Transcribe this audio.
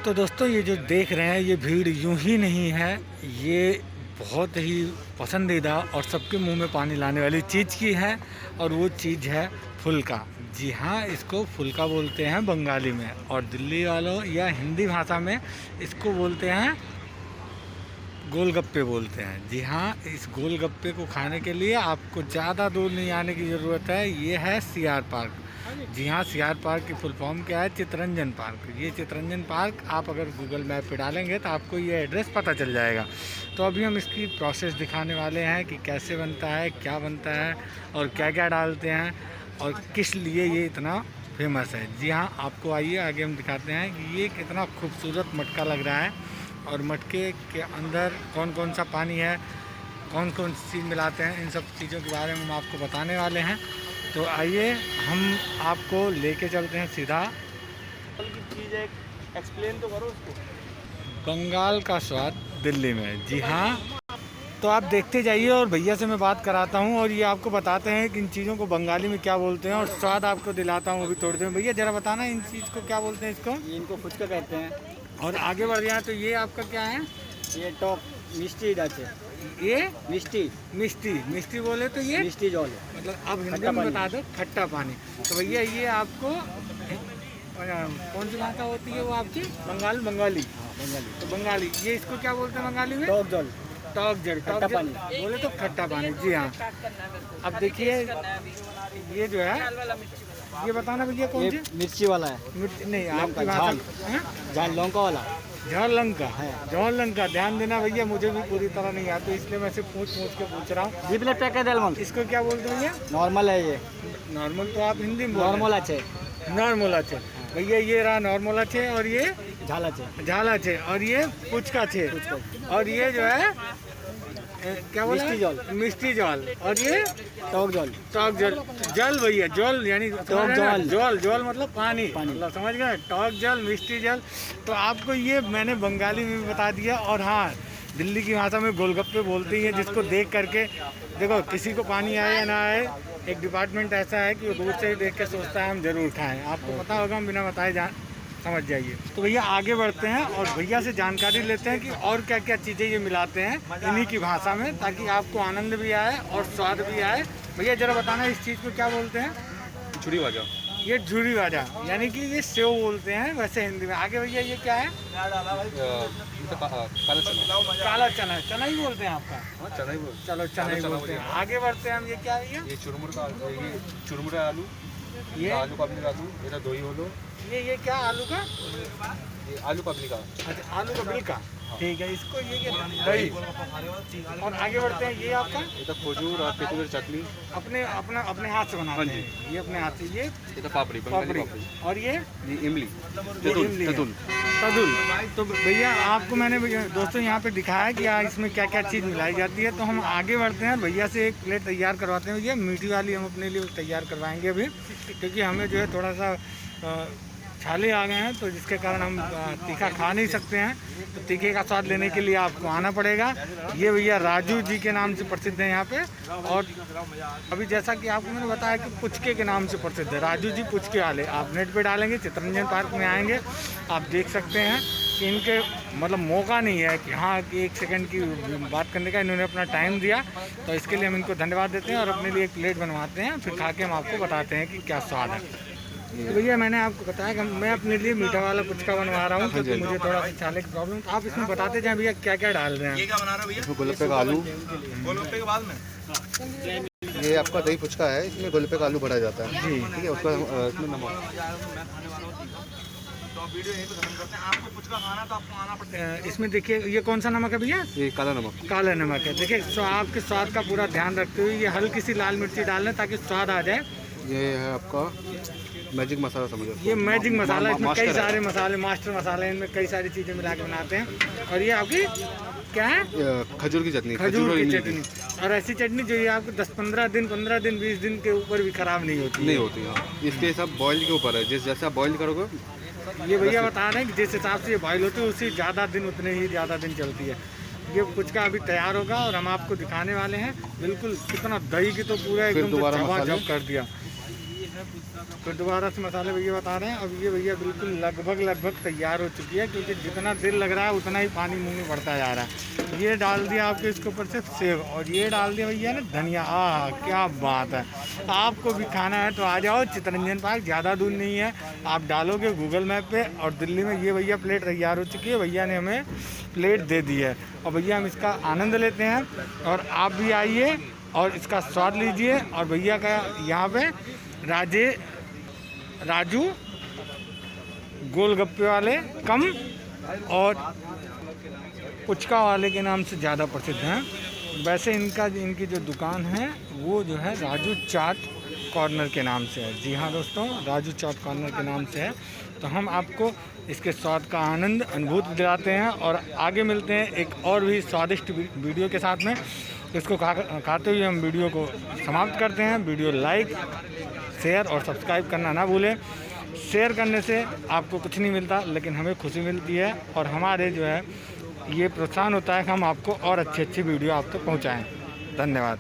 तो दोस्तों ये जो देख रहे हैं ये भीड़ यूं ही नहीं है, ये बहुत ही पसंदीदा और सबके मुंह में पानी लाने वाली चीज़ की है और वो चीज़ है फुल्का। जी हाँ, इसको फुल्का बोलते हैं बंगाली में और दिल्ली वालों या हिंदी भाषा में इसको बोलते हैं गोलगप्पे बोलते हैं। जी हाँ, इस गोलगप्पे को खाने के लिए आपको ज़्यादा दूर नहीं आने की ज़रूरत है। ये है सीआर पार्क। जी हाँ, सीआर पार्क की फुल फॉर्म क्या है? चितरंजन पार्क। ये चितरंजन पार्क आप अगर गूगल मैप पे डालेंगे तो आपको ये एड्रेस पता चल जाएगा। तो अभी हम इसकी प्रोसेस दिखाने वाले हैं कि कैसे बनता है, क्या बनता है और क्या क्या डालते हैं और किस लिए ये इतना फेमस है। जी हाँ, आपको आइए आगे हम दिखाते हैं कि ये कितना खूबसूरत मटका लग रहा है और मटके के अंदर कौन कौन सा पानी है, कौन कौन सी चीज़ मिलाते हैं, इन सब चीज़ों के बारे में हम आपको बताने वाले हैं। तो आइए हम आपको लेके चलते हैं सीधा। चीज़ एक्सप्लेन तो करो उसको। बंगाल का स्वाद दिल्ली में। जी हाँ, तो आप देखते जाइए और भैया से मैं बात कराता हूँ और ये आपको बताते हैं कि इन चीज़ों को बंगाली में क्या बोलते हैं और स्वाद आपको दिलाता हूँ अभी थोड़ी देर में। भैया ज़रा बताना इन चीज़ को क्या बोलते हैं इसको? इनको फुचका कहते हैं। और आगे बढ़ जाए तो ये आपका क्या है? ये टॉप मिष्टी डाचे। ये मिष्टी मिष्टी मिष्टी बोले तो ये मिष्टी जल है। मतलब अब हिंदी में बता दो खट्टा पानी। तो भैया ये आपको कौन सी भाषा होती है वो आपकी? बंगाली। बंगाली। बंगाली तो बंगाली ये इसको क्या बोलते हैं बंगाली में? टॉप जल। टॉक जल। खट्टा पानी बोले तो खट्टा पानी। जी हाँ, अब देखिए ये जो है ये बताना भैया कौन सी? मिर्ची वाला है। नहीं, आपकी झाल भाषा झाल लौंका वाला झाल लंका है। झाल लंका। ध्यान देना भैया, मुझे भी पूरी तरह नहीं आती इसलिए मैं सिर्फ पूछ के पूछ रहा हूँ। जी प्लेट पैक है। इसको क्या बोलते हैं भैया? नॉर्मल है ये। नॉर्मल तो आप हिंदी में नॉर्मल अच्छे नॉर्मल अच्छे भैया। ये रहा नॉर्मल अच्छे और ये झाल अच्छे। झाल अच्छे और ये पुचका छे और ये जो है क्या बोला? मिष्टी जल। मिष्टी जल और ये टॉक जल। टॉक जल। जल भैया जल यानी टॉक जल। जल जल मतलब पानी पानी। मतलब समझ गए? टॉक जल मिष्टी जल। तो आपको ये मैंने बंगाली में भी बता दिया और हाँ, दिल्ली की भाषा में गोलगप्पे बोलते हैं जिसको देख करके देखो किसी को पानी आए या ना आए, एक डिपार्टमेंट ऐसा है कि वो दूर से ही देख के सोचता है हम जरूर खाएं। आपको पता होगा, हम बिना बताए समझ जाइए। तो भैया आगे बढ़ते हैं और भैया से जानकारी लेते हैं कि और क्या क्या चीज़ें ये मिलाते हैं इन्हीं की भाषा में, ताकि आपको आनंद भी आए और स्वाद भी आए। भैया जरा बताना इस चीज़ को क्या बोलते हैं? झुरी वाजा। ये झुरी वाजा यानी कि ये सेव बोलते हैं वैसे हिंदी में। आगे भैया ये क्या है? काला चना। काला चना। चना ही बोलते हैं आपका? हाँ, चना ही बोल। चलो चना ही बोलते हैं। आगे बढ़ते हैं हम। ये क्या है भैया? ये चुरमुरा आलू। ये आलू पापड़ी का आलू। ये दही होलो। ये क्या आलू का? ये आलू पापड़ी का। अच्छा, आलू का बिल्का। ठीक है, इसको ये क्या? दही। और आगे बढ़ते हैं। ये आपका ये तो खजूर और तेतुल चटनी अपने हाथ से बनाते हैं। ये अपने हाथ से। ये तो पापड़ी बंगाली पापड़ी। और ये इमली इमली है। तदुल। तो भैया आपको मैंने दोस्तों यहाँ पे दिखाया कि इसमें क्या क्या चीज़ मिलाई जाती है। तो हम आगे बढ़ते हैं, भैया से एक प्लेट तैयार करवाते हैं। ये मीठी वाली हम अपने लिए तैयार करवाएंगे अभी, क्योंकि हमें जो है थोड़ा सा छाले आ गए हैं तो जिसके कारण हम तीखा खा नहीं सकते हैं। तो तीखे का स्वाद लेने के लिए आपको आना पड़ेगा। ये भैया राजू जी के नाम से प्रसिद्ध है यहाँ पे। और अभी जैसा कि आपको मैंने बताया कि पुचके के नाम से प्रसिद्ध है, राजू जी पुचके वाले। आप नेट पे डालेंगे, चितरंजन पार्क में आएंगे, आप देख सकते हैं कि इनके मतलब मौका नहीं है कि हाँ कि एक सेकंड की बात करने का। इन्होंने अपना टाइम दिया तो इसके लिए हम इनको धन्यवाद देते हैं और अपने लिए एक प्लेट बनवाते हैं, फिर खा के हम आपको बताते हैं कि क्या स्वाद है। तो भैया मैंने आपको बताया कि मैं अपने लिए मीठा वाला पुचका बनवा रहा हूँ क्योंकि मुझे थोड़ा सा छाले की प्रॉब्लम। तो आप इसमें बताते जाएं भैया क्या क्या डाल रहे हैं? ये क्या बना रहे हो भैया? इसमें गोलगप्पे का आलू। गोलगप्पे के बाद में ये आपका दही पुचका है, इसमें गोलगप्पे का आलू भरा जाता है। जी ठीक है, उसका इसमें नमक। तो वीडियो यहीं पे खत्म करते हैं। आपको पुचका खाना तो आपको आना पड़ता है। इसमें देखिए ये कौन सा नमक है भैया? ये काला नमक। काला नमक है। देखिए आपके स्वाद का पूरा ध्यान रखते हुए ये हल्की सी लाल मिर्ची डाल लें ताकि स्वाद आ जाए। ये है आपका मैजिक मसाला, समझो। ये मैजिक मसाला, इसमें कई मास्टर है। सारे मसाले, मास्टर मसाले, इनमें कई सारी चीज़ें मिला के बनाते हैं। और ये आपकी क्या है? खजूर की चटनी। खजूर और की इमली चटनी। और ऐसी चटनी जो ये आपको 10-15 दिन 15 दिन 20 दिन के ऊपर भी खराब नहीं होती। नहीं होती। हाँ, इसके सब बॉयल के ऊपर है, जैसे आप बॉयल करोगे। ये भैया बता रहे हैं कि जिस हिसाब से ये बॉयल होती है उसी ज़्यादा दिन उतने ही ज़्यादा दिन चलती है। ये पुचका अभी तैयार होगा और हम आपको दिखाने वाले हैं। बिल्कुल कितना दही की तो पूरा एकदम झमाझम कर दिया। तो दोबारा से मसाले भैया बता रहे हैं। अब ये भैया बिल्कुल लगभग तैयार हो चुकी है, क्योंकि जितना देर लग रहा है उतना ही पानी मुंह में बढ़ता जा रहा है। ये डाल दिया आपके इसके ऊपर से सेव, और ये डाल दिया भैया ना धनिया। क्या बात है। आपको भी खाना है तो आ जाओ चित्तरंजन पार्क, ज़्यादा दूर नहीं है। आप डालोगे गूगल मैप पे और दिल्ली में ये भैया प्लेट तैयार हो चुकी है। भैया ने हमें प्लेट दे दी है और भैया हम इसका आनंद लेते हैं, और आप भी आइए और इसका स्वाद लीजिए। और भैया का यहाँ पे राजू गोलगप्पे वाले कम और पुचका वाले के नाम से ज़्यादा प्रसिद्ध हैं। वैसे इनकी जो दुकान है वो जो है राजू चाट कॉर्नर के नाम से है। जी हाँ दोस्तों, राजू चाट कॉर्नर के नाम से है। तो हम आपको इसके स्वाद का आनंद अनुभूति दिलाते हैं और आगे मिलते हैं एक और भी स्वादिष्ट वीडियो के साथ में। इसको खाते हुए हम वीडियो को समाप्त करते हैं। वीडियो लाइक, शेयर और सब्सक्राइब करना ना भूलें। शेयर करने से आपको कुछ नहीं मिलता, लेकिन हमें खुशी मिलती है और हमारे जो है ये प्रोत्साहन होता है कि हम आपको और अच्छी वीडियो आप तक पहुँचाएँ। धन्यवाद।